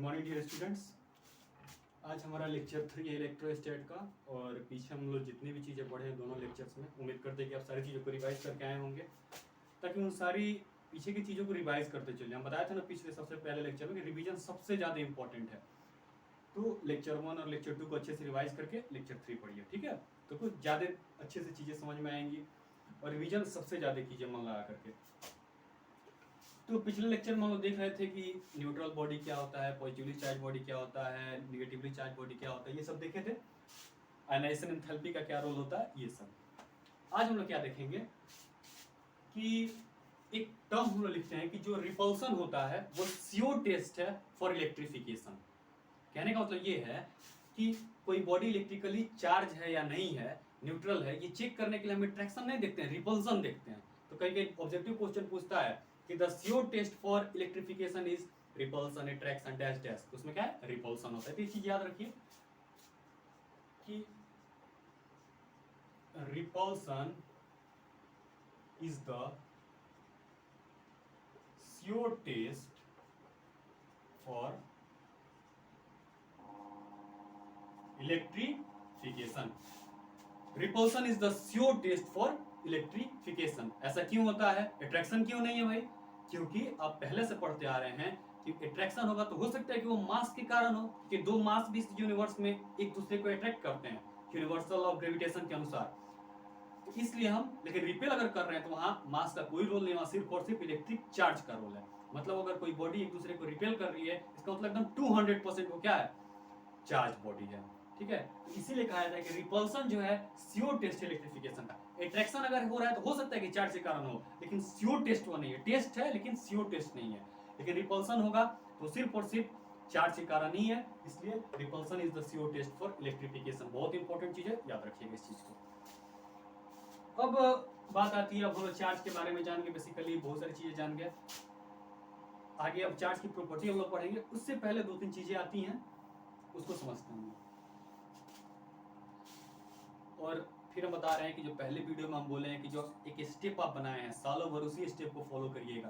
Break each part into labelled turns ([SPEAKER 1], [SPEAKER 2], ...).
[SPEAKER 1] Morning dear students. आज हमारा lecture 3 है इलेक्ट्रोस्टैट का, और पीछे हम लोग जितनी भी चीज़ें पढ़े हैं दोनों लेक्चर्स में, उम्मीद करते हैं कि आप सारी चीज़ों को रिवाइज करके आए होंगे, ताकि उन सारी पीछे की चीज़ों को रिवाइज करते चले। हम बताया था ना पिछले सबसे पहले लेक्चर में कि रिवीजन सबसे ज़्यादा इंपॉर्टेंट है। तो लेक्चर 1 और लेक्चर 2 को अच्छे से रिवाइज करके लेक्चर 3 पढ़िए, ठीक है। तो कुछ ज़्यादा अच्छे से चीज़ें समझ में आएंगी, और रिवीजन सबसे ज़्यादा कीजिए मन लगा करके। तो पिछले लेक्चर में हम लोग देख रहे थे कि न्यूट्रल बॉडी क्या होता है, पॉजिटिवली चार्ज बॉडी क्या होता है, निगेटिवली चार्ज बॉडी क्या होता है, ये सब देखे थे। आयनाइजेशन एंथैल्पी का क्या रोल होता है, ये सब। आज हम लोग क्या देखेंगे कि एक टर्म हम लोग लिखते हैं कि जो रिपल्सन होता है वो CO टेस्ट है फॉर इलेक्ट्रिफिकेशन। कहने का मतलब ये है कि कोई बॉडी इलेक्ट्रिकली चार्ज है या नहीं है, न्यूट्रल है, ये चेक करने के लिए हम अट्रैक्शन नहीं देखते हैं, रिपल्सन देखते हैं। तो कई ऑब्जेक्टिव क्वेश्चन पूछता है कि the CO test for electrification is repulsion, attraction, dash dash. तो उसमें क्या है, रिपल्सन होता है। तो ये चीज याद रखिए कि repulsion is the CO test for electrification. Repulsion is the CO test for electrification. ऐसा क्यों होता है, अट्रैक्शन क्यों नहीं है भाई? क्योंकि आप पहले से पढ़ते आ रहे हैं कि अट्रैक्शन होगा तो हो सकता है कि वो मास के कारण हो, कि दो मास भी इस यूनिवर्स में एक दूसरे को अट्रैक्ट करते हैं यूनिवर्सल ऑफ ग्रेविटेशन के अनुसार। तो इसलिए हम, लेकिन रिपेल अगर कर रहे हैं तो वहां मास का कोई रोल नहीं, वहां सिर्फ और सिर्फ इलेक्ट्रिक चार्ज का रोल है। मतलब अगर कोई बॉडी एक दूसरे को रिपेल कर रही है, इसका मतलब एकदम 200% वो क्या है, चार्ज बॉडी है, ठीक है। तो इसीलिए कहा जाता है कि रिपल्सन जो है CO टेस्ट इलेक्ट्रिफिकेशन का। अट्रैक्शन अगर हो रहा है तो हो सकता है कि चार्ज के कारण हो, लेकिन CO टेस्ट वो नहीं है। टेस्ट है लेकिन CO टेस्ट नहीं है। लेकिन रिपल्सन होगा तो सिर्फ और सिर्फ चार्ज के कारण ही है, इसलिए repulsion is the CO test for electrification. बहुत इंपॉर्टेंट चीज है, याद रखिएगा इस चीज को। अब बात आती है, अब हम चार्ज के बारे में जान गए, बेसिकली बहुत सारी चीजें जान गए। आगे अब चार्ज की प्रॉपर्टी हम लोग पढ़ेंगे, उससे पहले 2-3 चीजें आती हैं, उसको समझते हैं। और फिर हम बता रहे हैं कि जो पहले वीडियो में हम बोले हैं कि जो एक स्टेप आप बनाए हैं, सालों भर उसी स्टेप को फॉलो करिएगा,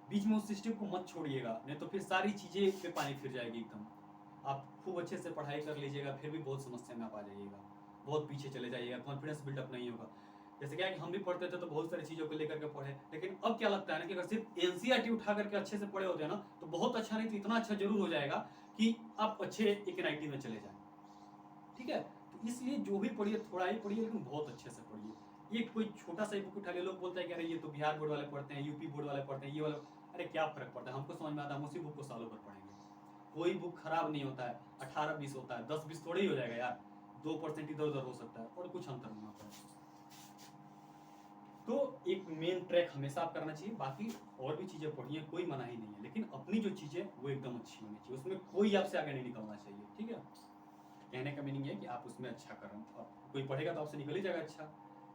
[SPEAKER 1] बीच में उस स्टेप को मत छोड़िएगा, नहीं तो फिर सारी चीजें पे पानी फिर जाएगी एकदम। आप खूब अच्छे से पढ़ाई कर लीजिएगा, फिर भी बहुत समस्या में आप आ जाइएगा, बहुत पीछे चले जाइएगा, कॉन्फिडेंस बिल्डअप नहीं होगा। जैसे क्या है कि हम भी पढ़ते थे तो बहुत सारी चीजों को लेकर के पढ़े, लेकिन अब क्या लगता है ना कि अगर सिर्फ NCERT उठा करके अच्छे से पढ़े होते हैं ना तो बहुत अच्छा, नहीं तो इतना अच्छा जरूर हो जाएगा कि आप अच्छे एक NIT में चले जाए, ठीक है। तो इसलिए जो भी पढ़िए थोड़ा ही पढ़िए, लेकिन बहुत अच्छे से पढ़िए। ये कोई छोटा सा बुक उठा ले, लोग बोलते हैं कि अरे ये तो बिहार बोर्ड वाले पढ़ते हैं, UP बोर्ड वाले पढ़ते हैं, ये वाले, अरे क्या फर्क पड़ता है, हमको समझ में आता है, हम उसी बुक को सालों भर पढ़ेंगे। कोई बुक खराब नहीं होता है, 18-20 होता है, 10-20 थोड़ी ही हो जाएगा यार, 2% इधर उधर हो सकता है, और कुछ अंतर नहीं होता है। तो एक मेन ट्रैक हमेशा आप करना चाहिए, बाकी और भी चीजें पढ़िए, कोई मना ही नहीं है, लेकिन अपनी जो चीजें वो एकदम अच्छी होनी चाहिए, उसमें कोई आपसे आगे नहीं निकलना चाहिए, ठीक है। कहने का मीनिंग है कि आप उसमें अच्छा करें, कोई पढ़ेगा तो आपसे निकल ही जाएगा अच्छा,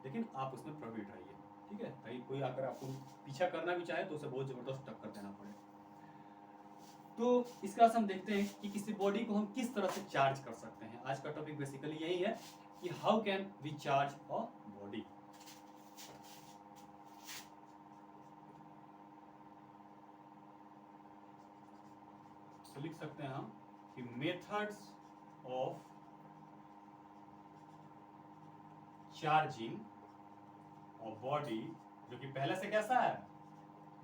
[SPEAKER 1] लेकिन आप उसमें प्रवीण रहिए, ठीक है, ताकि कोई आकर आपको पीछा करना भी चाहे तो उसे बहुत जबरदस्त टक्कर देना पड़े। तो इसके बाद हम देखते हैं कि किसी बॉडी को हम किस तरह से चार्ज कर सकते हैं। आज का टॉपिक बेसिकली यही है कि how can we charge a body. तो लिख सकते हैं हम कि methods of charging of body, जो कि पहले से कैसा है,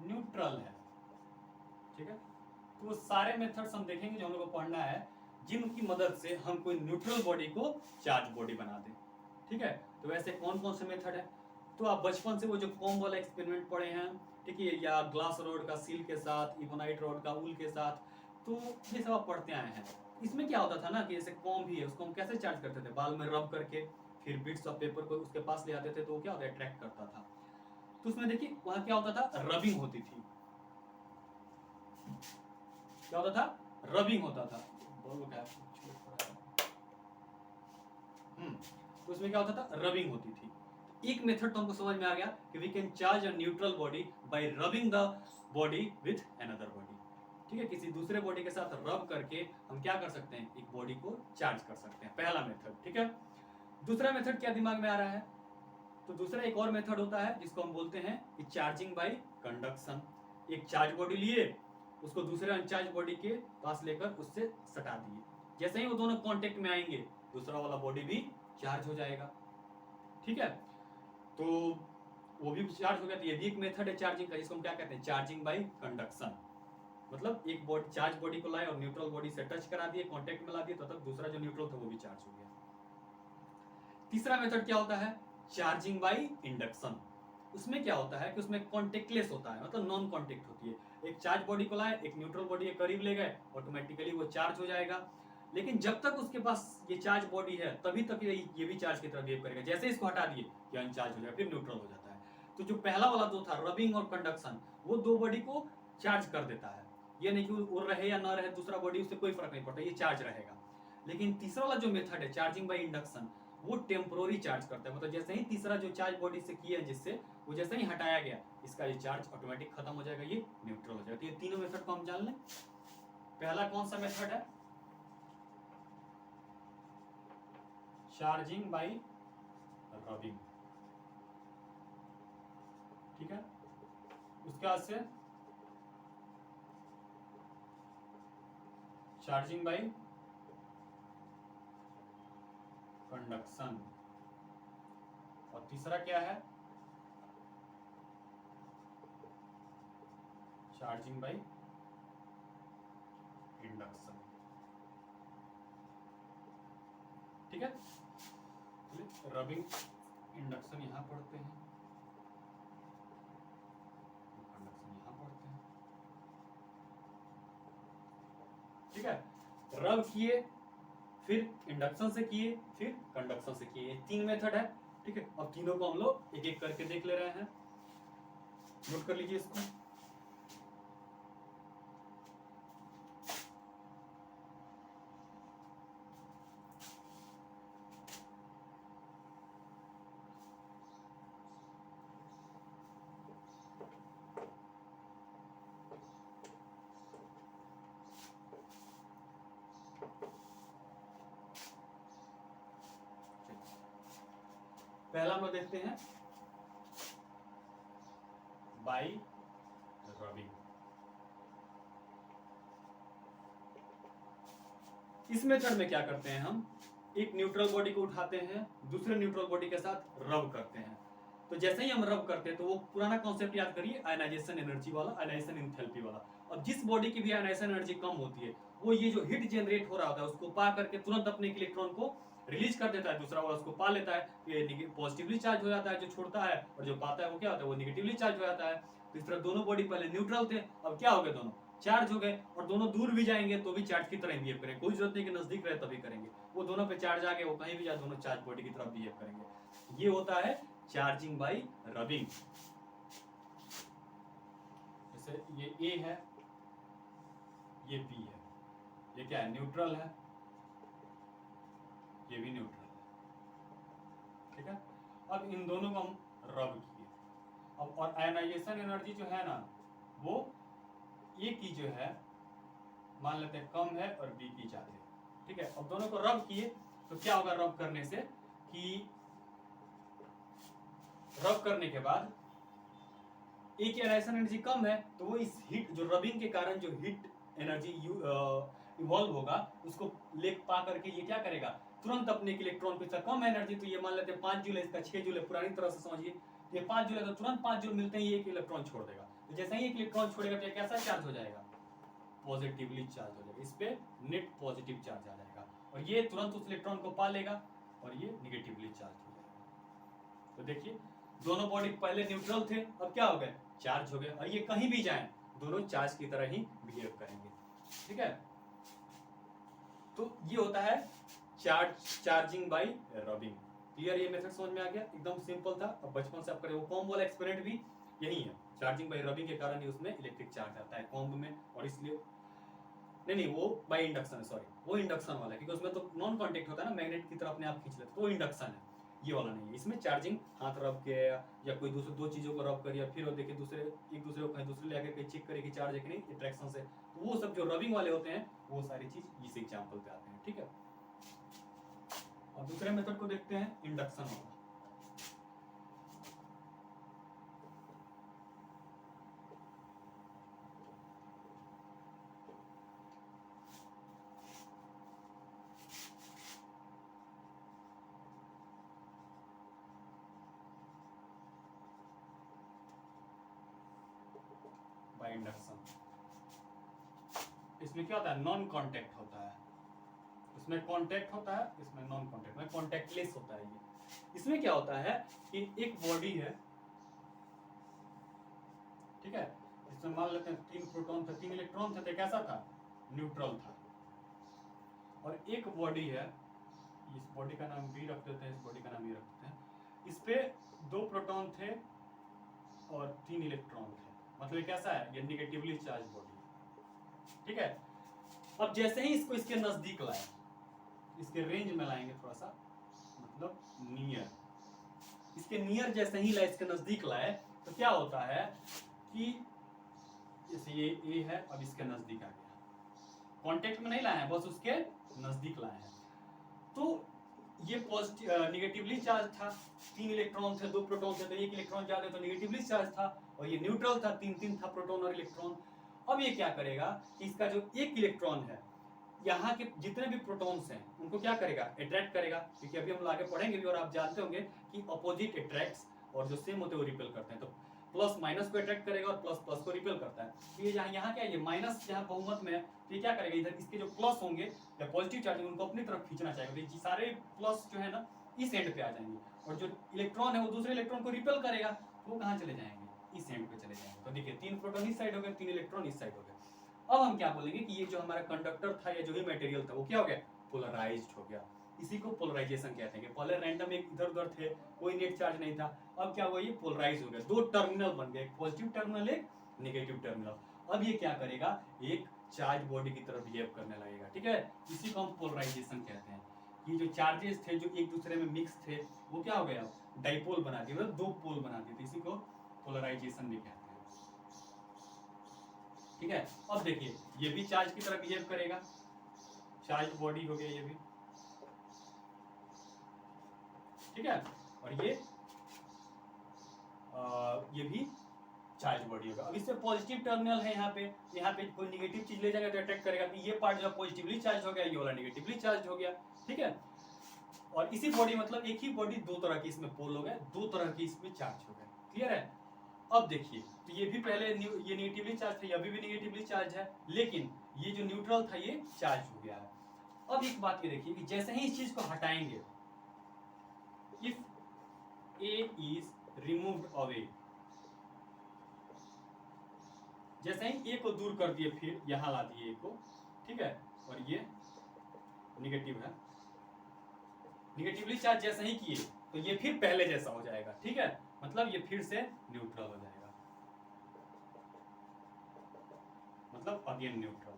[SPEAKER 1] न्यूट्रल है, ठीक है। तो वो सारे मेथड्स हम देखेंगे जो हम लोग को पढ़ना है, जिनकी मदद से हम कोई न्यूट्रल बॉडी को चार्ज बॉडी बना दें, ठीक है। तो वैसे कौन कौन से मेथड है, तो आप बचपन से वो जो कॉम्ब वाला एक्सपेरिमेंट पढ़े हैं, ठीक है, या ग्लास रॉड का सील के साथ, इबोनाइट रॉड का ऊल के साथ, तो ये सब आप पढ़ते आए हैं। इसमें क्या होता था ना कि जैसे कॉम्ब ही है, उसको हम कैसे चार्ज करते थे, बाल में रब करके, फिर बिट्स ऑफ पेपर को उसके पास ले आते थे, तो वो क्या होता है, अट्रैक्ट करता था। तो उसमें देखिए वहां क्या होता था, रबिंग होती थी, क्या होता था, रबिंग होता था। तो उसमें क्या होता था, रबिंग होती थी। एक मेथड तो हमको समझ में आ गया कि we can charge a neutral body by rubbing the body with another body, ठीक है। किसी दूसरे बॉडी के साथ रब करके हम क्या कर सकते हैं, एक बॉडी को चार्ज कर सकते हैं, पहला मेथड, ठीक है। दूसरा मेथड क्या दिमाग में आ रहा है, तो दूसरा एक और मेथड होता है जिसको हम बोलते हैं कि चार्जिंग बाय कंडक्शन। एक चार्ज बॉडी लिए, उसको दूसरे अनचार्ज बॉडी के पास लेकर उससे सटा दिए। जैसे ही वो दोनों कांटेक्ट में आएंगे दूसरा वाला बॉडी भी चार्ज हो जाएगा। ठीक है, तो वो भी चार्ज हो गया। तो ये भी एक मेथड है चार्जिंग का, जिसको हम क्या कहते हैं, चार्जिंग बाय कंडक्शन। मतलब एक बॉडी चार्ज बॉडी को लाए और न्यूट्रल बॉडी से टच करा दिए, कांटेक्ट में ला दिए, तो तब दूसरा जो न्यूट्रल था वो भी चार्ज हो गया। तीसरा मेथड क्या होता है, चार्जिंग बाय इंडक्शन। उसमें क्या होता है कि उसमें कॉन्टेक्टलेस होता है, मतलब नॉन कॉन्टेक्ट होती है। एक चार्ज बॉडी को लाए, एक न्यूट्रल बॉडी के करीब ले गए, ऑटोमेटिकली वो चार्ज हो जाएगा। लेकिन जब तक उसके पास ये चार्ज बॉडी है तभी तक ये भी चार्ज की तरह बिहेव करेगा। जैसे इसको हटा दिए ये अनचार्ज हो जाएगा, फिर न्यूट्रल हो जाता है। तो जो पहला वाला दो था, रबिंग और कंडक्शन, वो दो बॉडी को चार्ज कर देता है। ये नहीं कि वो रहे या ना रहे दूसरा बॉडी, उससे कोई फर्क नहीं पड़ता, ये चार्ज रहेगा। लेकिन तीसरा वाला जो मेथड है चार्जिंग बाय इंडक्शन, वो टेम्पोररी चार्ज करता है। मतलब जैसे ही तीसरा जो चार्ज बॉडी से किया है जिससे, वो जैसे ही हटाया गया इसका ये चार्ज ऑटोमेटिक खत्म हो जाएगा, ये न्यूट्रल हो जाएगा। तो ये तीनों मेथड को हम जान लें। पहला कौन सा मेथड है, चार्जिंग बाय रबिंग। ठीक है, उसके बाद से चार्जिंग बाय कंडक्शन, और तीसरा क्या है, चार्जिंग बाय इंडक्शन। ठीक है, रबिंग इंडक्शन यहां पढ़ते हैं, कंडक्शन यहां पढ़ते हैं। ठीक है, रब किए, फिर इंडक्शन से किए, फिर कंडक्शन से किए, तीन मेथड है। ठीक है, अब तीनों को हम लोग एक एक करके देख ले रहे हैं, नोट कर लीजिए इसको। पहला हम लोग देखते हैं बाय रबिंग। इस मेथड में क्या करते हैं, हम एक न्यूट्रल बॉडी को उठाते हैं, दूसरे न्यूट्रल बॉडी के साथ रब करते हैं। तो जैसे ही हम रब करते हैं तो वो पुराना कॉन्सेप्ट याद करिए, आयनाइजेशन एनर्जी वाला, आयनाइजेशन एंथैल्पी वाला। अब जिस बॉडी की भी आयनाइजेशन एनर्जी कम होती है, वो ये जो हीट जनरेट हो रहा होता है उसको पा करके तुरंत अपने इलेक्ट्रॉन को रिलीज कर देता है, दूसरा वाला उसको पा लेता है, ये पॉजिटिवली चार्ज हो जाता है जो छोड़ता है, और जो पाता है वो क्या होता है, वो निगेटिवली चार्ज हो जाता है। तो इस तरह दोनों बॉडी पहले न्यूट्रल थे, अब क्या हो गए, दोनों चार्ज हो गए, और दोनों दूर भी जाएंगे तो भी चार्ज की तरह बिहेव करेंगे। कोई जरूरत नहीं कि नजदीक रहे तभी करेंगे, वो दोनों पे चार्ज आ गए, वो कहीं भी जाए दोनों चार्ज बॉडी की तरह बिहेव करेंगे। ये होता है चार्जिंग बाय रबिंग। जैसे ये ए है, ये बी है, ये क्या है, न्यूट्रल है, ये भी न्यूट्रल है। ठीक है, अब इन दोनों को हम रब किए। अब और आयनाइजेशन एनर्जी जो है ना, वो ए की जो है मान लेते हैं कम है और बी की ज्यादा है। ठीक है, अब दोनों को रब किए तो क्या होगा, रब करने से कि रब करने के बाद ए की आयनाइजेशन एनर्जी कम है, तो वो इस हीट जो रबिंग के कारण जो हीट एनर्जी इवॉल्व होगा उसको ले पा करके ये क्या करेगा, तुरंत अपने इलेक्ट्रॉन को, कम एनर्जी तो ये मान लेते हैं 5 जूल है, इसका 6 जूल है, पुरानी तरह से समझिए, ये 5 जूल है तो तुरंत 5 जूल मिलते ही एक इलेक्ट्रॉन छोड़ देगा। तो जैसे ही एक इलेक्ट्रॉन छोड़ेगा तो कैसा चार्ज हो जाएगा, पॉजिटिवली चार्ज हो जाएगा, इस पे नेट पॉजिटिव चार्ज आ जाएगा, और ये तुरंत उस इलेक्ट्रॉन को पा लेगा और ये निगेटिवली चार्ज हो जाएगा। तो देखिए दोनों बॉडी पहले न्यूट्रल थे, अब क्या हो गए, चार्ज हो गए, और ये कहीं भी जाएं दोनों चार्ज की तरह ही बिहेव करेंगे। ठीक है, तो ये होता है चार्जिंग बाय रबिंग। क्लियर, ये मेथड समझ में आ गया, एकदम सिंपल था। अब बचपन से आप करें, वो कॉम्ब वाला एक्सपेरिमेंट भी यही है, चार्जिंग बाय रबिंग के कारण ही उसमें इलेक्ट्रिक चार्ज आता है कॉम्ब में, और इसलिए नहीं वो बाय इंडक्शन है, सॉरी वो इंडक्शन वाला है, क्योंकि उसमें तो नॉन कांटेक्ट होता है ना, मैग्नेट की तरह अपने आप खींच लेते, तो वो इंडक्शन है, ये वाला नहीं है। इसमें चार्जिंग हाथ रब के या कोई दूसरे दो चीजों को रब करिए, फिर वो देखिए दूसरे एक दूसरे को कहीं दूसरे ले आके चेक करेगी चार्ज है कि नहीं इंट्रैक्शन से, तो वो सब जो रबिंग वाले होते हैं वो सारी चीज इस एग्जांपल पे आते हैं। ठीक है, और दूसरे मेथड को देखते हैं, इंडक्शन वाला। है इंडक्शन, इसमें क्या होता है, नॉन कांटेक्ट होता है, इसमें कांटेक्ट होता है, इसमें नॉन कांटेक्ट में कांटेक्टलेस होता है। ये इसमें क्या होता है कि एक बॉडी है, ठीक है, इसमें मान लेते हैं 3 प्रोटॉन थे, 3 इलेक्ट्रॉन थे, तो कैसा था, न्यूट्रल था। और एक बॉडी है, इस बॉडी का नाम बी रख देते हैं, इस बॉडी का नाम ये रख देते हैं, इस पे 2 प्रोटॉन थे और 3 इलेक्ट्रॉन थे, मतलब ये कैसा है, ये निगेटिवली चार्ज बॉडी, ठीक है। अब जैसे ही इसको इसके नजदीक लाए, इसके रेंज में लाएंगे थोड़ा सा, मतलब नियर, इसके नियर जैसे ही लाए, इसके नजदीक लाए, तो क्या होता है कि जैसे ये ए है, अब इसके नजदीक आ गया, कांटेक्ट में नहीं लाए हैं, बस उसके नजदीक लाए हैं, तो ये पॉजिटिव निगेटिवली चार्ज था, 3 इलेक्ट्रॉन थे, 2 प्रोटॉन थे, तो 1 इलेक्ट्रॉन ज्यादा तो निगेटिवली चार्ज था, और ये न्यूट्रल था, 3 था प्रोटॉन और इलेक्ट्रॉन। अब ये क्या करेगा कि इसका जो 1 इलेक्ट्रॉन है, यहाँ के जितने भी प्रोटॉन्स हैं उनको क्या करेगा, अट्रैक्ट करेगा, क्योंकि अभी हम आगे पढ़ेंगे भी, और आप जानते होंगे कि अपोजिट अट्रैक्ट्स और जो सेम होते हैं वो रिपेल करते हैं, तो प्लस माइनस को अट्रैक्ट करेगा और प्लस प्लस को रिपेल करता है। तो ये यहाँ क्या है, ये माइनस जहाँ बहुमत में है, तो ये क्या करेगा, इधर इसके जो प्लस होंगे या पॉजिटिव चार्ज उनको अपनी तरफ खींचना चाहेगा, तो ये सारे प्लस जो है ना इस एंड पे आ जाएंगे, और जो इलेक्ट्रॉन है वो दूसरे इलेक्ट्रॉन को रिपेल करेगा, तो वो कहाँ चले जाएंगे, इस एंड पे चले जाएंगे। तो देखिए 3 प्रोटॉन इस साइड हो गए, 3 इलेक्ट्रॉन इस साइड हो गए। अब हम क्या बोलेंगे कि ये जो हमारा कंडक्टर था या जो भी मटेरियल था वो क्या हो गया, पोलराइज्ड हो गया, इसी को पोलराइजेशन कहते हैं। कि पहले रैंडम एक इधर उधर थे, कोई नेट चार्ज नहीं था, अब क्या हुआ, ये पोलराइज हो गया, 2 टर्मिनल बन गए, एक पॉजिटिव टर्मिनल, एक नेगेटिव टर्मिनल। अब ये क्या करेगा, एक चार्ज बॉडी की तरफ बिहेव करने लगेगा, ठीक है, इसी को हम पोलराइजेशन कहते हैं। ये जो चार्जेस थे जो एक दूसरे में मिक्स थे, वो क्या हो गया, डाइपोल बना दिए, मतलब 2 पोल बना दिए, तो इसी को पोलराइजेशन भी कहते हैं, ठीक है। अब देखिए ये भी चार्ज की तरह बिहेव करेगा, चार्ज बॉडी हो गया ये भी, ठीक है, और ये भी चार्ज बॉडी होगा। अब इससे पॉजिटिव टर्मिनल है, यहाँ पे कोई नेगेटिव चीज ले जाएगा तो अटैक करेगा, तो ये पार्ट जो पॉजिटिवली चार्ज हो गया, ये वाला नेगेटिवली चार्ज हो गया, ठीक है। और इसी बॉडी मतलब एक ही बॉडी 2 तरह की इसमें पोल हो गए, 2 तरह की इसमें चार्ज हो गए, क्लियर है। अब देखिए तो ये भी पहले ये नेगेटिवली चार्ज था, ये अभी भी नेगेटिवली चार्ज है, लेकिन ये जो न्यूट्रल था ये चार्ज हो गया है। अब एक बात ये देखिए कि जैसे ही इस चीज को हटाएंगे, if A is removed away, जैसे ही A को दूर कर दिए, फिर यहां ला दिए A को, ठीक है, और ये निगेटिव है, निगेटिवली चार्ज जैसे ही किए तो ये फिर पहले जैसा हो जाएगा, ठीक है, मतलब ये फिर से न्यूट्रल हो जाएगा, मतलब अगेन न्यूट्रल,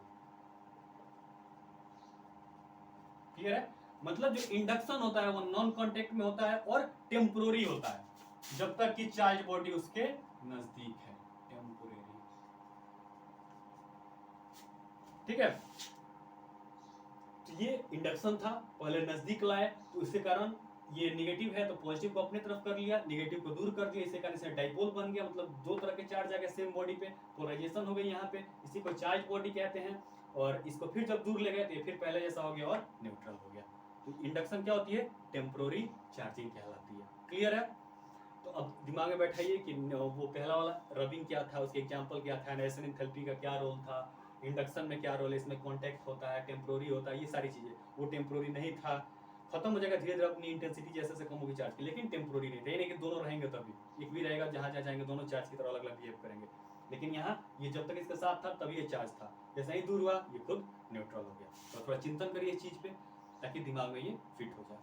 [SPEAKER 1] क्लियर है। मतलब जो इंडक्शन होता है वो नॉन कांटेक्ट में होता है और टेम्पोररी होता है, जब तक कि चार्ज बॉडी उसके नजदीक है, टेम्पोररी, ठीक है। तो ये इंडक्शन था, पहले नजदीक लाए तो इसके कारण ये नेगेटिव है तो पॉजिटिव को अपने तरफ कर लिया, नेगेटिव को दूर कर दिया, इसी कारण से डाइपोल बन गया, मतलब 2 तरह के चार्ज आ गए सेम बॉडी पे, पोलराइजेशन हो गई यहाँ पे, इसी को चार्ज बॉडी कहते हैं। और इसको फिर जब दूर ले गए तो ये फिर पहले जैसा हो गया और न्यूट्रल हो गया। तो इंडक्शन क्या होती है, टेम्पोररी चार्जिंग कहलाती है, क्लियर है। तो अब दिमाग में बैठाइए कि वो पहला वाला रबिंग क्या था, उसके एग्जाम्पल क्या था, एंडरसन एंथैल्पी का क्या रोल था, इंडक्शन में क्या रोल है, इसमें कॉन्टैक्ट होता है, टेम्पोररी होता है, ये सारी चीजें, वो टेम्पोररी नहीं था, खत्म हो जाएगा धीरे धीरे अपनी इंटेंसिटी जैसे से कम होगी चार्ज की, लेकिन टेम्पोररी नहीं था, ये नहीं कि दोनों रहेंगे तभी, एक भी रहेगा जहां जहां जाएंगे दोनों चार्ज की तरह अलग अलग बिहेव करेंगे, लेकिन यहाँ ये जब तक इसके साथ था तभी ये चार्ज था, जैसे ही दूर हुआ ये खुद न्यूट्रल हो गया। तो थोड़ा चिंतन करिए इस चीज पे ताकि दिमाग में ये फिट हो जाए।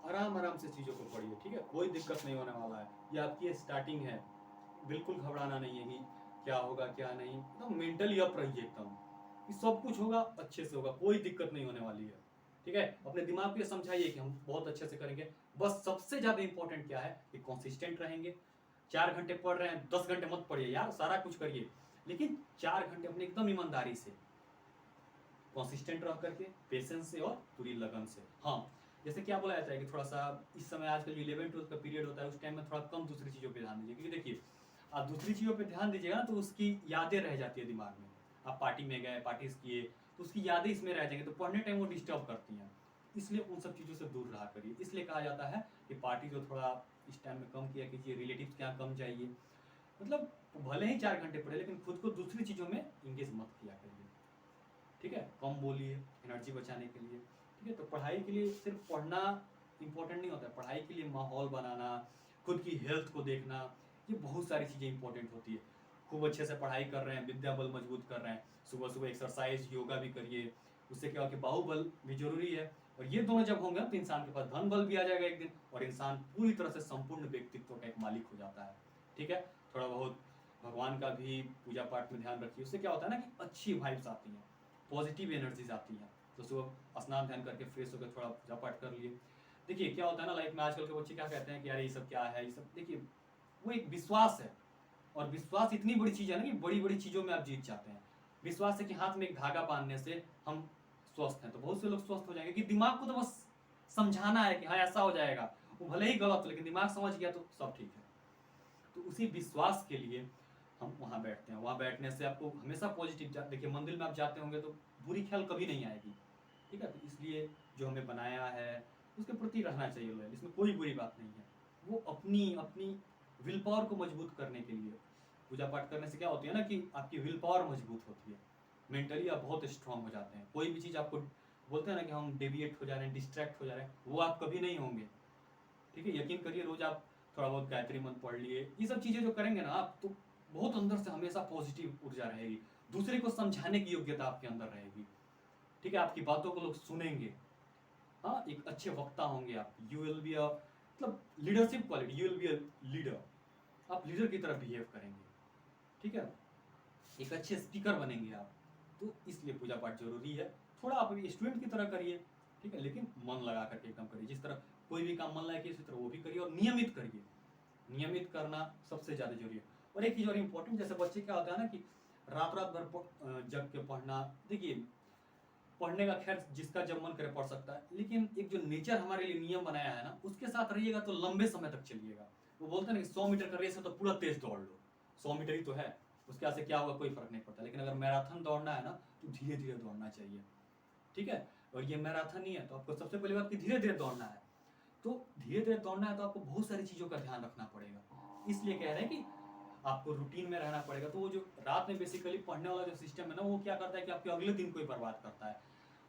[SPEAKER 1] आराम आराम से चीजों को पढ़िए, ठीक है, कोई दिक्कत नहीं होने वाला है, ये आपकी स्टार्टिंग है, बिल्कुल घबराना नहीं है कि क्या होगा क्या नहीं, एकदम मेंटली अप रहिए एकदम, कि सब कुछ होगा अच्छे से होगा, कोई दिक्कत नहीं होने वाली है, ठीक है। अपने दिमाग को ये समझाइए कि हम बहुत अच्छे से करेंगे, बस सबसे ज्यादा इंपॉर्टेंट क्या है कि कंसिस्टेंट रहेंगे। 4 घंटे पढ़ रहे हैं, 10 घंटे मत पढ़िए यार, सारा कुछ करिए, लेकिन 4 घंटे अपने एकदम ईमानदारी से, कंसिस्टेंट रह करके, पेशेंस से और पूरी लगन से। हाँ, जैसे क्या बोला जाता है कि थोड़ा सा इस समय आजकल 11-12 का पीरियड होता है, उस टाइम में थोड़ा कम दूसरी चीज़ों पे ध्यान दीजिए, क्योंकि देखिए आप दूसरी चीज़ों पे ध्यान दीजिएगा तो उसकी यादें रह जाती है दिमाग में, आप पार्टी में गए, पार्टीज किए, तो उसकी यादें इसमें रह जाएंगी, तो पढ़ने टाइम वो डिस्टर्ब करती हैं। इसलिए उन सब चीज़ों से दूर रहा करिए। इसलिए कहा जाता है कि पार्टी जो थोड़ा इस टाइम में कम किया कीजिए, रिलेटिव्स के यहाँ कम जाइए, मतलब भले ही 4 घंटे पढ़े लेकिन खुद को दूसरी चीज़ों में इंगेज मत किया करिए, ठीक है। कम बोलिए एनर्जी बचाने के लिए, ठीक है। तो पढ़ाई के लिए सिर्फ पढ़ना इंपॉर्टेंट नहीं होता है, पढ़ाई के लिए माहौल बनाना, खुद की हेल्थ को देखना, ये बहुत सारी चीज़ें इंपॉर्टेंट होती है। खूब अच्छे से पढ़ाई कर रहे हैं, विद्या बल मजबूत कर रहे हैं, सुबह सुबह एक्सरसाइज योगा भी करिए, उससे क्या हो कि बाहुबल भी जरूरी है। और ये दोनों जब होंगे तो इंसान के पास धन बल भी आ जाएगा एक दिन, और इंसान पूरी तरह से संपूर्ण व्यक्तित्व का एक मालिक हो जाता है, ठीक है। थोड़ा बहुत भगवान का भी पूजा पाठ में ध्यान रखिए, उससे क्या होता है ना कि अच्छी वाइब्स आती हैं, पॉजिटिव एनर्जीज आती हैं। तो सुबह स्नान ध्यान करके फ्रेश होकर थोड़ा पूजा पाठ कर लिए। देखिए क्या होता है ना लाइफ में, आजकल के बच्चे क्या कहते हैं कि यार ये सब क्या है, ये सब, देखिए वो एक विश्वास है, और विश्वास इतनी बड़ी चीज़ है ना कि बड़ी बड़ी चीज़ों में आप जीत जाते हैं। विश्वास है कि हाथ में एक धागा बांधने से हम स्वस्थ हैं, तो बहुत से लोग स्वस्थ हो जाएंगे, कि दिमाग को तो बस समझाना है कि हाँ ऐसा हो जाएगा, वो भले ही गलत हो लेकिन दिमाग समझ गया तो सब ठीक है। तो उसी विश्वास के लिए हम वहाँ बैठते हैं। वहाँ बैठने से आपको हमेशा पॉजिटिव, देखिए मंदिर में आप जाते होंगे तो बुरी ख्याल कभी नहीं आएगी, ठीक है। तो इसलिए जो हमें बनाया है उसके प्रति रहना चाहिए लॉयल, इसमें कोई बुरी बात नहीं है। वो अपनी अपनी विल पावर को मजबूत करने के लिए पूजा पाठ करने से क्या होती है ना कि आपकी विल पावर मजबूत होती है, मेंटली आप बहुत स्ट्रांग हो जाते हैं। कोई भी चीज़ आपको बोलते हैं ना कि हम डेविएट हो जा रहे हैं, डिस्ट्रैक्ट हो जा रहे हैं, वो आप कभी नहीं होंगे, ठीक है। यकीन करिए, रोज आप थोड़ा बहुत गायत्री मंत्र पढ़ लिए, ये सब चीज़ें जो करेंगे ना आप, तो बहुत अंदर से हमेशा पॉजिटिव ऊर्जा रहेगी, दूसरे को समझाने की योग्यता आपके अंदर रहेगी, ठीक है। आपकी बातों को लोग सुनेंगे, हाँ, एक अच्छे वक्ता होंगे आप, यू विल बी अ, मतलब leadership quality, you will be a leader, आप लीडर की तरह बिहेव करेंगे, ठीक है। एक अच्छे स्पीकर बनेंगे आप। तो इसलिए पूजा पाठ जरूरी है। थोड़ा आप स्टूडेंट की तरह करिए, ठीक है, लेकिन मन लगा करके एकदम करिए। जिस तरह कोई भी काम मन लगा कि इसी तरह वो भी करिए, और नियमित करिए। नियमित करना सबसे ज़्यादा जरूरी है। और एक चीज़ और इम्पोर्टेंट, जैसे बच्चे क्या होता है ना कि रात रात भर जग के पढ़ना, देखिए पढ़ने का खैर जिसका जब मन करे पढ़ सकता है, लेकिन एक जो नेचर हमारे लिए नियम बनाया है ना, उसके साथ रहिएगा तो लंबे समय तक चलिएगा। वो बोलते हैं ना कि 100 मीटर का रेस है तो पूरा तेज दौड़ लो, 100 मीटर ही तो है, उसके आगे क्या होगा कोई फर्क नहीं पड़ता। लेकिन अगर मैराथन दौड़ना है ना तो धीरे धीरे दौड़ना चाहिए, ठीक है। और ये मैराथन ही है तो आपको सबसे पहली बात कि धीरे धीरे दौड़ना है। तो धीरे धीरे दौड़ना है तो आपको बहुत सारी चीज़ों का ध्यान रखना पड़ेगा। इसलिए कह रहे हैं कि आपको रूटीन में रहना पड़ेगा। तो वो जो रात में बेसिकली पढ़ने वाला जो सिस्टम है ना, वो क्या करता है कि आपके अगले दिन को ही बर्बाद करता है।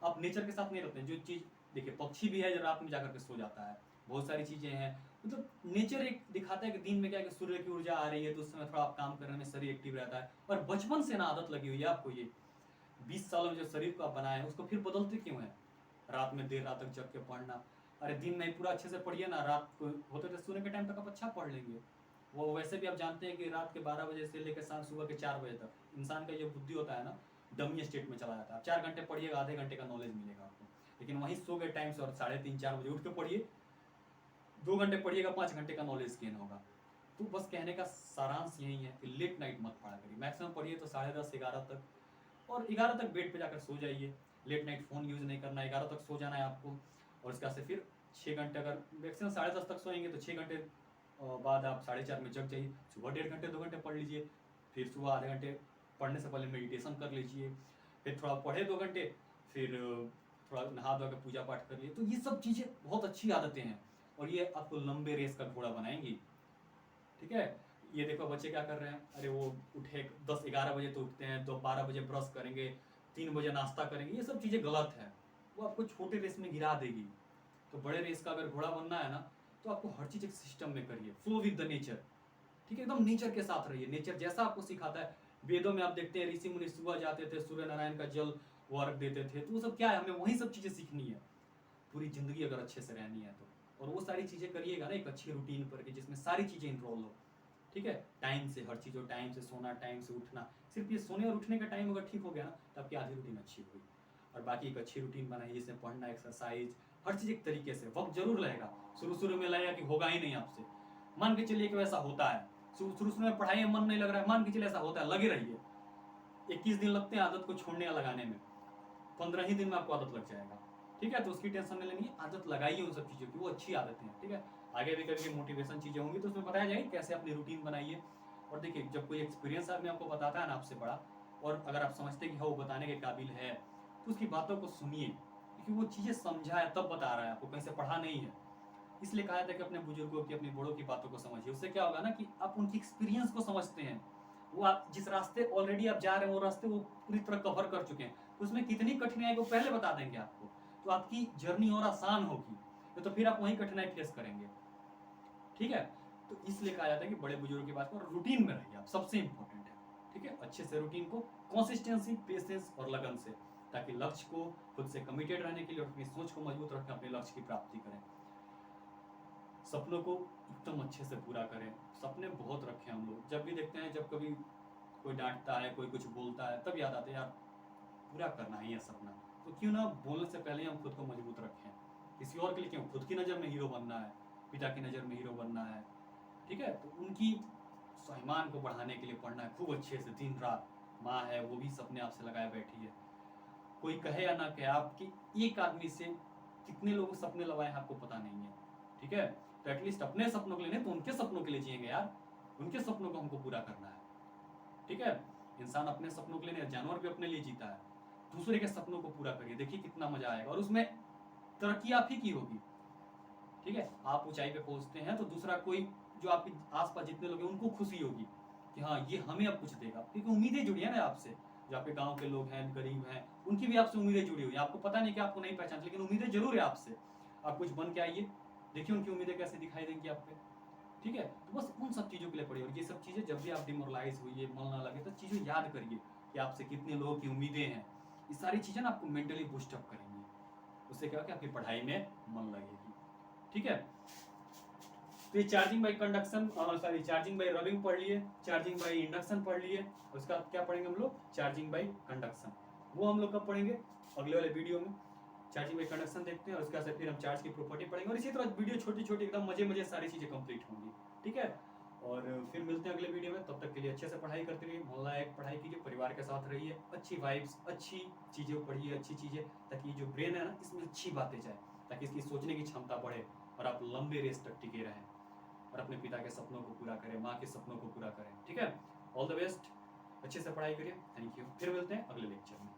[SPEAKER 1] आप नेचर के साथ नहीं रहते हैं। जो चीज़ देखिए, पक्षी भी है जो रात में जाकर के सो जाता है, बहुत सारी चीज़ें हैं, मतलब नेचर एक दिखाता है कि दिन में क्या है कि सूर्य की ऊर्जा आ रही है तो उस समय थोड़ा आप काम करने में शरीर एक्टिव रहता है। और बचपन से ना आदत लगी हुई है आपको, ये 20 सालों में जो शरीर को आप बनाए हैं उसको फिर बदलते क्यों है? रात में देर रात तक जग के पढ़ना, अरे दिन में पूरा अच्छे से पढ़िए ना, रात को होते थे सोने के टाइम तक आप अच्छा पढ़ लेंगे। वो वैसे भी आप जानते हैं कि रात के 12 बजे से लेकर शाम सुबह के 4 बजे तक इंसान का जो बुद्धि होता है ना, डमी स्टेट में चला जाता है। आप 4 घंटे पढ़िएगा, आधे घंटे का नॉलेज मिलेगा आपको। लेकिन वहीं सो गए टाइम से और 3:30-4 बजे उठ के पढ़िए, 2 घंटे पढ़िएगा, 5 घंटे का नॉलेज गेन होगा। तो बस कहने का सारांश यही है कि लेट नाइट मत पढ़ा करिए, मैक्सिमम पढ़िए तो 10:30-11 तक, और 11 तक बेड पे जाकर सो जाइए। लेट नाइट फ़ोन यूज़ नहीं करना, 11 तक सो जाना है आपको। और इसका से फिर 6 घंटे, अगर मैक्सिमम 10:30 तक सोएंगे तो 6 घंटे बाद आप 4:30 में जग जाइए। सुबह 1.5 घंटे 2 घंटे पढ़ लीजिए, फिर सुबह आधे घंटे पढ़ने से पहले मेडिटेशन कर लीजिए, फिर थोड़ा पढ़े 2 घंटे, फिर थोड़ा नहा धो के पूजा पाठ कर लिए। तो ये सब चीज़ें बहुत अच्छी आदतें हैं और ये आपको लंबे रेस का घोड़ा बनाएंगी, ठीक है। ये देखो बच्चे क्या कर रहे हैं, अरे वो उठे 10-11 बजे तो उठते हैं, तो 12 बजे ब्रश करेंगे, 3 बजे नाश्ता करेंगे, ये सब चीज़ें गलत है। वो आपको छोटे रेस में गिरा देगी। तो बड़े रेस का अगर घोड़ा बनना है ना, तो आपको हर चीज़ एक सिस्टम में करिए, फ्लो विद द नेचर, ठीक है। एकदम नेचर के साथ रहिए, नेचर जैसा आपको सिखाता है। वेदों में आप देखते हैं ऋषि मुनि सुबह जाते थे, सूर्य नारायण का जल वो अर्घ देते थे, तो वो सब क्या है, हमें वही सब चीज़ें सीखनी है पूरी ज़िंदगी अगर अच्छे से रहनी है तो। और वो सारी चीज़ें करिएगा ना एक अच्छी रूटीन पर, कि जिसमें सारी चीज़ें इन्वॉल्व हो, ठीक है। टाइम से हर चीज़ हो, टाइम से सोना, टाइम से उठना। सिर्फ ये सोने और उठने का टाइम अगर ठीक हो गया ना, तो आपकी आधी रूटीन अच्छी हुई। और बाकी एक अच्छी रूटीन बनाइए जिसमें पढ़ना, एक्सरसाइज, हर चीज़ एक तरीके से। वक्त जरूर लगेगा, शुरू में लगेगा कि होगा ही नहीं आपसे, मान के चलिए कि वैसा होता है। शुरू में पढ़ाई में मन नहीं लग रहा है, मान के चलिए ऐसा होता है, लगे रहिए। 21 दिन लगते हैं आदत को छोड़ने या लगाने में, 15 ही दिन में आपको आदत लग जाएगा, ठीक है। तो उसकी टेंशन नहीं लेनी, आदत लगाइए उन सब चीज़ों की, वो अच्छी आदतें हैं, ठीक है। आगे भी कभी मोटिवेशन चीज़ें होंगी तो उसमें बताया जाएगा कैसे अपनी रूटीन बनाइए। और देखिए, जब कोई एक्सपीरियंस आदमी आपको बताता है ना आपसे बड़ा, और अगर आप समझते हैं कि हाँ वो बताने के काबिल है तो उसकी बातों को सुनिए, क्योंकि वो चीज़ें समझा है तब बता रहा है आपको, कहीं से पढ़ा नहीं है। इसलिए कहा था कि अपने बुजुर्गों की, अपने बड़ों की बातों को समझिए। उससे क्या होगा ना कि आप उनकी एक्सपीरियंस को समझते हैं। वो आप जिस रास्ते ऑलरेडी आप जा रहे हैं वो रास्ते वो पूरी तरह कवर कर चुके हैं, तो उसमें कितनी कठिनाई वो पहले बता देंगे आपको, तो आपकी जर्नी और आसान होगी। तो फिर आप वही कठिनाई फेस करेंगे। ठीक है, तो इसलिए कहा जाता है कि बड़े बुजुर्गों की बात को रूटीन में रहिए आप, सबसे इंपॉर्टेंट है। ठीक है, अच्छे से रूटीन को, कंसिस्टेंसी, पेशेंस और लगन से, ताकि लक्ष्य को खुद से कमिटेड रहने के लिए और अपनी सोच को मजबूत रखकर अपने लक्ष्य की प्राप्ति करें। सपनों को एकदम अच्छे से पूरा करें। सपने बहुत रखे हम लोग, जब भी देखते हैं, जब कभी कोई डांटता है, कोई कुछ बोलता है, तब याद आता है यार पूरा करना ही है सपना। तो क्यों ना बोलने से पहले हम खुद को मजबूत रखें। किसी और के लिए क्यों, खुद की नज़र में हीरो बनना है, पिता की नज़र में हीरो बनना है। ठीक है, तो उनकी स्वाभिमान को बढ़ाने के लिए पढ़ना है खूब अच्छे से दिन रात। माँ है वो भी सपने आपसे लगाए बैठी है। कोई कहे या ना कहे, आपकी एक आदमी से कितने लोग सपने लगाए हैं आपको पता नहीं है। ठीक है, तो एटलीस्ट अपने सपनों के लिए नहीं तो उनके सपनों के लिए जिएंगे यार। उनके सपनों को हमको पूरा करना है। ठीक है, इंसान अपने सपनों के लिए नहीं, जानवर भी अपने लिए जीता है। दूसरे के सपनों को पूरा करिए, देखिए कितना मजा आएगा, और उसमें तरक्की आप ही की होगी। ठीक है, आप ऊंचाई पे पहुंचते हैं तो दूसरा कोई जो आपके आसपास जितने लोग हैं उनको खुशी होगी कि हाँ ये हमें अब कुछ देगा, क्योंकि उम्मीदें जुड़ी है ना आपसे। जो आपके गांव के लोग हैं, गरीब हैं, उनकी भी आपसे उम्मीदें जुड़ी हुई हैं। आपको पता नहीं कि आपको नहीं पहचानते, लेकिन उम्मीदें जरूर है आपसे। आप कुछ बन के आइए, देखिए उनकी उम्मीदें कैसे दिखाई देंगी आप पे। ठीक है, तो बस उन सब चीज़ों के लिए पढ़िए। और ये सब चीज़ें जब भी आप डिमोरलाइज हुई, मन ना लगे, तो चीज़ें याद करिए कि आपसे कितने लोगों की उम्मीदें हैं। ये सारी चीज़ें ना आपको मेंटली बूस्टअप करेंगी। उससे क्या होगा कि आपकी पढ़ाई में मन लगेगी। ठीक है, तो ये charging by conduction, sorry charging by rubbing पढ़ लिए, चार्जिंग बाई इंडक्शन पढ़ लिए। उसका क्या पढ़ेंगे हम लोग, चार्जिंग बाई कंडक्शन। वो हम लोग कब पढ़ेंगे, अगले वाले वीडियो में। चार्जिंग बाई कंडक्शन देखते हैं और उसके बाद फिर हम चार्ज की प्रॉपर्टी पढ़ेंगे, और इसी तरह वीडियो छोटी छोटी एकदम मजे मजे सारी चीज़ें कंप्लीट होंगी। ठीक है, और फिर मिलते हैं अगले वीडियो में। तब तक के लिए अच्छे से पढ़ाई करते रहिए, मोहल्ला एक पढ़ाई कीजिए, परिवार के साथ रहिए, अच्छी वाइब्स, अच्छी चीज़ें पढ़िए, अच्छी चीज़ें, ताकि जो ब्रेन है ना इसमें अच्छी बातें जाए, ताकि इसकी सोचने की क्षमता बढ़े और आप लंबे रेस तक टिके रहें और अपने पिता के सपनों को पूरा करें, माँ के सपनों को पूरा करें। ठीक है, ऑल द बेस्ट, अच्छे से पढ़ाई करिए। थैंक यू, फिर मिलते हैं अगले लेक्चर में।